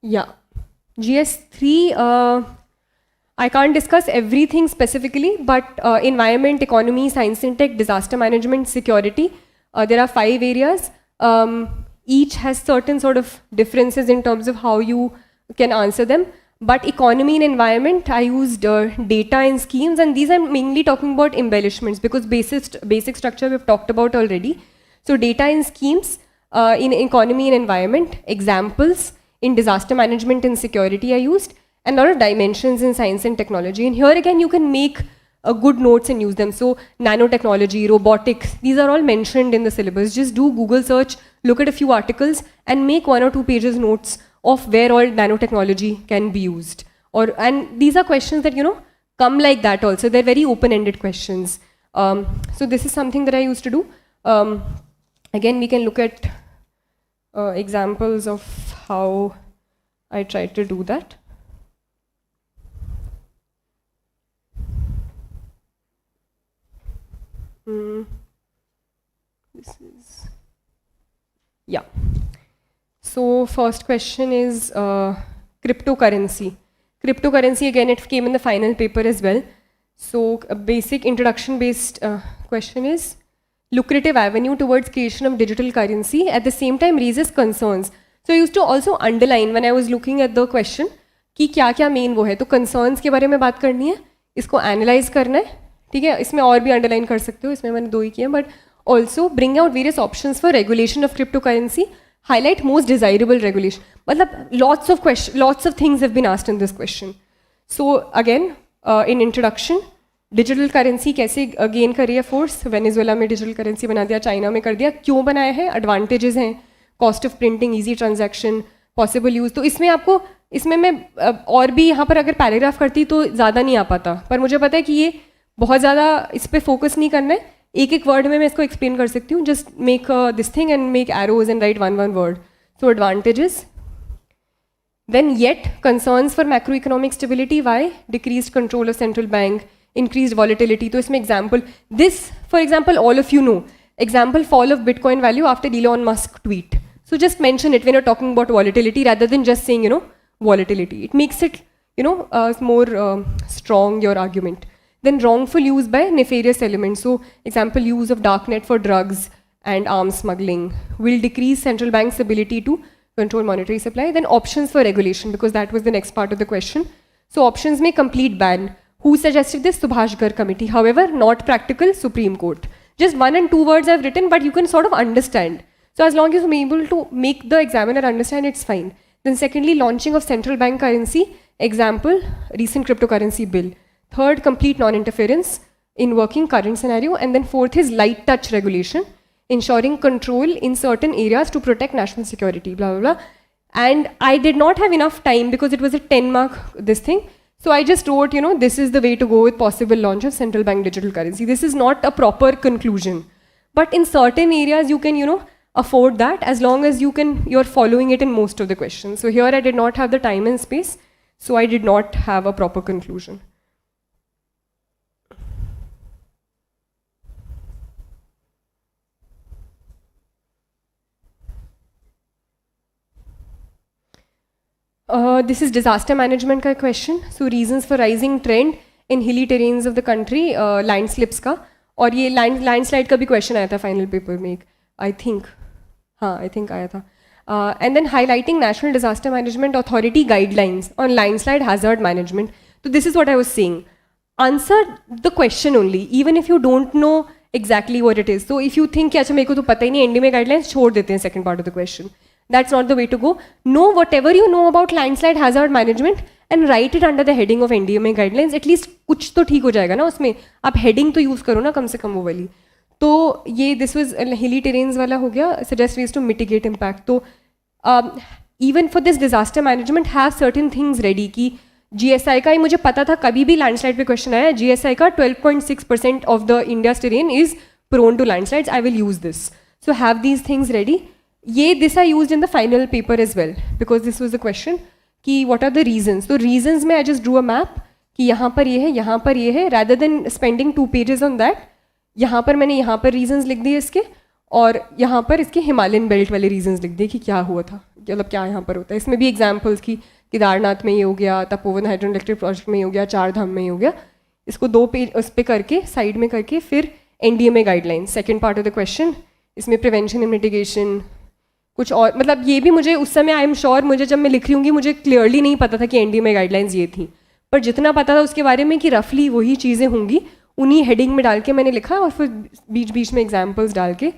Yeah, GS3, I can't discuss everything specifically, but environment, economy, science and tech, disaster management, security, there are 5 areas. Each has certain sort of differences in terms of how you can answer them. But economy and environment, I used data and schemes, and these I'm mainly talking about embellishments because basic structure we've talked about already. So data and schemes in economy and environment, examples in disaster management and security I used, and a lot of dimensions in science and technology. And here again, you can make good notes and use them. So nanotechnology, robotics, these are all mentioned in the syllabus. Just do Google search, look at a few articles, and make 1 or 2 pages notes of where all nanotechnology can be used. And these are questions that, come like that also. They're very open-ended questions. So this is something that I used to do. Again, we can look at examples of how I tried to do that. This is, yeah. So first question is cryptocurrency. Cryptocurrency, again, it came in the final paper as well. So a basic introduction-based question is, lucrative avenue towards creation of digital currency, at the same time raises concerns. So I used to also underline when I was looking at the question कि क्या main वो है, तो concerns के बारे में बात करनी है, इसको analyze करना है, ठीक है, इसमें और भी underline कर सकते हो, इसमें मैंने 2 ही किए, but also bring out various options for regulation of cryptocurrency, highlight most desirable regulation. मतलब lots of things have been asked in this question. So again, in introduction, digital currency कैसे गेन कर रही है फोर्स, वेनेजुएला में digital currency बना दिया, China में कर दिया, क्यों बनाया है, एडवांटेजेस हैं, cost of printing, easy transaction, possible use. तो इसमें मैं और भी यहाँ पर अगर पैराग्राफ करती तो ज़्यादा नहीं आ पाता, पर मुझे पता है कि ये बहुत ज़्यादा इस पर फोकस नहीं करना है, एक वर्ड में मैं इसको एक्सप्लेन कर सकती हूँ. Just make this thing and make arrows and right one word. So advantages, then yet concerns for macroeconomic stability. Why? Decreased control of central bank, increased volatility. तो इसमें example, this for example all of you know, example fall of Bitcoin value after Elon Musk tweet. So just mention it when you're talking about volatility rather than just saying volatility. It makes it more strong your argument. Then wrongful use by nefarious elements. So example, use of darknet for drugs and arms smuggling will decrease central bank's ability to control monetary supply. Then options for regulation, because that was the next part of the question. So options may complete ban. Who suggested this? Subhash Garg committee. However, not practical, Supreme Court. Just 1 and 2 words I've written, but you can sort of understand. So as long as you're able to make the examiner understand, it's fine. Then secondly, launching of central bank currency. Example, recent cryptocurrency bill. Third, complete non-interference in working current scenario. And then fourth is light touch regulation, ensuring control in certain areas to protect national security, blah, blah, blah. And I did not have enough time because it was a 10-mark, this thing. So I just wrote, this is the way to go with possible launch of central bank digital currency. This is not a proper conclusion. But in certain areas, you can, afford that as long as you're following it in most of the questions. So here I did not have the time and space, so I did not have a proper conclusion. This is disaster management का question. So reasons for rising trend in hilly terrains of the country, landslips का, और ये landslide का भी question आया था final paper में, I think आया था. And then highlighting National Disaster Management Authority guidelines on landslide hazard management. So this is what I was saying. Answer the question only, even if you don't know exactly what it is. So if you think कि अच्छा मेरे को तो पता ही नहीं, NDMA guidelines छोड़ देते हैं second part of the question. That's not the way to go. Know whatever you know about landslide hazard management and write it under the heading of NDMA guidelines. At least कुछ तो ठीक हो जाएगा ना उसमें. आप heading तो use करो ना कम से कम वो वाली. तो ये this was hilly terrains वाला हो गया. Suggest ways to mitigate impact. तो even for this disaster management have certain things ready कि GSI का ही मुझे पता था कभी भी landslide पे question आया. GSI का 12.6% of the India's terrain is prone to landslides. I will use this. So have these things ready. This I used in the final paper as well, because this was the question कि what are the reasons. So reasons में I just drew a map कि यहाँ पर ये है, यहाँ पर ये है, rather than spending 2 pages on that, यहाँ पर मैंने यहाँ पर रीजंस लिख दिए इसके, और यहाँ पर इसके हिमालयन बेल्ट वाले रीजंस लिख दिए कि क्या हुआ था, मतलब क्या यहाँ पर होता है। इसमें भी एग्जाम्पल्स की केदारनाथ में ये हो गया, तपोवन हाइड्रो इलेक्ट्रिक प्रोजेक्ट में ये हो गया, 4 धाम में ये हो गया। इसको 2 पेज उस पर करके साइड में करके फिर NDMA guidelines, second part of the question, इसमें प्रिवेंशन एंड मिटिगेशन कुछ और, मतलब ये भी मुझे उस समय आई एम श्योर मुझे जब मैं लिख रही हूँगी मुझे क्लियरली नहीं पता था कि NDMA गाइडलाइंस ये थी, पर जितना पता था उसके बारे में कि रफली वही चीज़ें होंगी उन्हीं हेडिंग में डाल के मैंने लिखा, और फिर बीच बीच में एग्जाम्पल्स डाल के।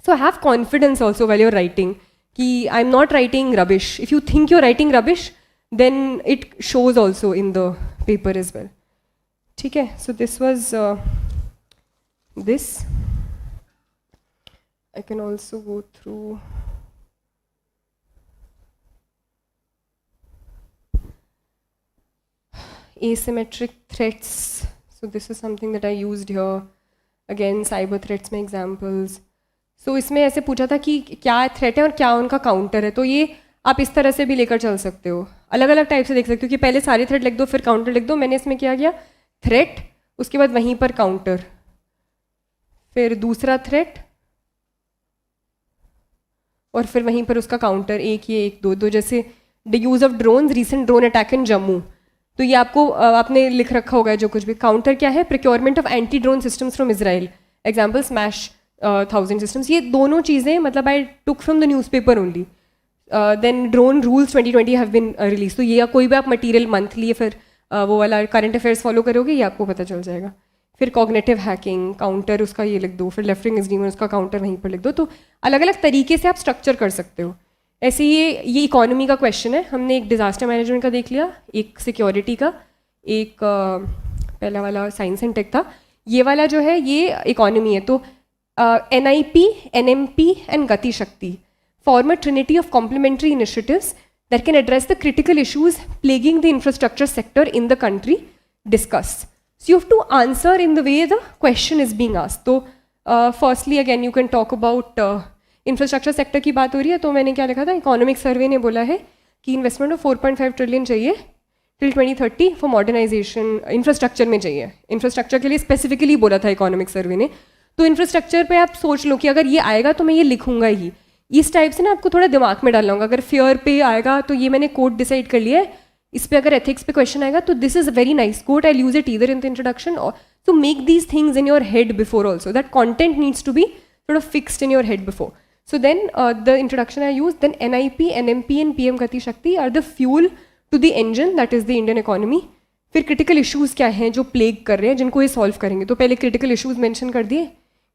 So have confidence also while your writing कि I am not writing rubbish. If you think your writing rubbish then it shows also in the paper as well. ठीक है, so this was this. I can also go through asymmetric threats. So this is something that I used here. Again, cyber threats में examples. So इसमें ऐसे पूछा था कि क्या threat है और क्या उनका काउंटर है, तो ये आप इस तरह से भी लेकर चल सकते हो, अलग अलग टाइप से देख सकते हो कि पहले सारे थ्रेट लिख दो फिर काउंटर लिख दो। मैंने इसमें क्या किया, थ्रेट, उसके बाद वहीं पर काउंटर, फिर दूसरा थ्रेट, और फिर वहीं पर उसका काउंटर, एक ये एक दो। जैसे the use of drones, recent drone attack in Jammu, तो ये आपको आपने लिख रखा होगा जो कुछ भी। काउंटर क्या है, procurement of anti drone systems from Israel, example smash 1000 systems. ये दोनों चीज़ें मतलब I took from the newspaper only. Then drone rules 2020 have been release, तो ये या कोई भी आप मटीरियल मंथली या फिर वो वाला करंट अफेयर्स फॉलो करोगे ये आपको पता चल जाएगा। फिर कॉग्निटिव हैकिंग, काउंटर उसका ये लिख दो, फिर लेफ्ट विंग एक्सट्रीमिज्म उसका काउंटर वहीं पर लिख दो। तो अलग अलग तरीके से आप स्ट्रक्चर कर सकते हो। ऐसे ये इकोनॉमी का क्वेश्चन है, हमने एक डिज़ास्टर मैनेजमेंट का देख लिया, एक सिक्योरिटी का, एक पहला वाला साइंस एंड टेक था, ये वाला जो है ये इकोनॉमी है। तो NIP, NMP एंड गति शक्ति form a trinity of complementary initiatives that can address the critical issues plaguing the infrastructure sector in the country. Discuss. So you have to answer in the way the question is being asked. So firstly again you can talk about infrastructure sector की बात हो रही है, तो मैंने क्या लिखा था, इकोनॉमिक सर्वे ने बोला है कि इन्वेस्टमेंट ऑफ 4.5 ट्रिलियन चाहिए टिल 2030 फॉर मॉडर्नाइजेशन, इंफ्रास्ट्रक्चर में चाहिए। इंफ्रास्ट्रक्चर के लिए स्पेसिफिकली बोला था इकोनॉमिक सर्वे ने। तो इंफ्रास्ट्रक्चर पे आप सोच लो कि अगर ये आएगा तो मैं ये लिखूंगा ही, इस टाइप से ना आपको थोड़ा दिमाग में डालना होगा। अगर फेयर पे आएगा तो ये मैंने कोड डिसाइड कर लिया है, इस पे अगर एथिक्स पे क्वेश्चन आएगा तो this is a very nice code, I use it either in the introduction और to make these things in your head before also, that content needs to be sort of fixed in your head before. So then the introduction I used, then NIP, NMP and PM Gati Shakti are the fuel to the engine that is the Indian economy. फिर critical issues क्या हैं जो plague कर रहे हैं जिनको ये solve करेंगे। तो पहले critical issues mention कर दिए,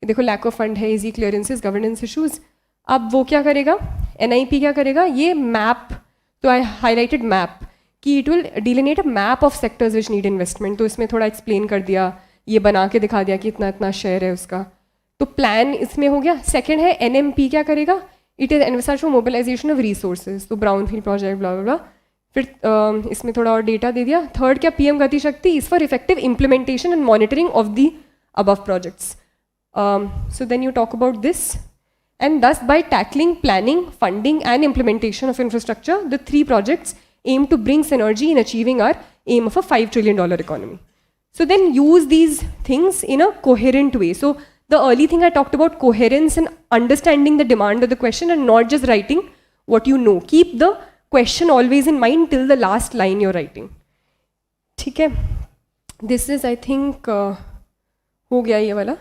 देखो lack of fund है, easy clearances, governance issues। अब वो क्या करेगा, NIP क्या करेगा, ये map, तो I highlighted map कि it will delineate a map of sectors which need investment। तो इसमें थोड़ा explain कर दिया, ये बना के दिखा दिया कि इतना इतना शेयर है उसका। तो प्लान इसमें हो गया। सेकंड है NMP क्या करेगा, it is envisages for mobilization of resources, तो brown field project blah blah. फिर इसमें थोड़ा और डेटा दे दिया। थर्ड क्या, PM Gati Shakti is for effective implementation and monitoring of the above projects. So then you talk about this and thus by tackling planning, funding and implementation of infrastructure, the 3 projects aim to bring synergy in achieving our aim of a $5 trillion economy. So then use these things in a coherent way. So the early thing I talked about coherence and understanding the demand of the question and not just writing what you know. Keep the question always in mind till the last line you're writing. ठीक है, this is I think हो गया ये वाला।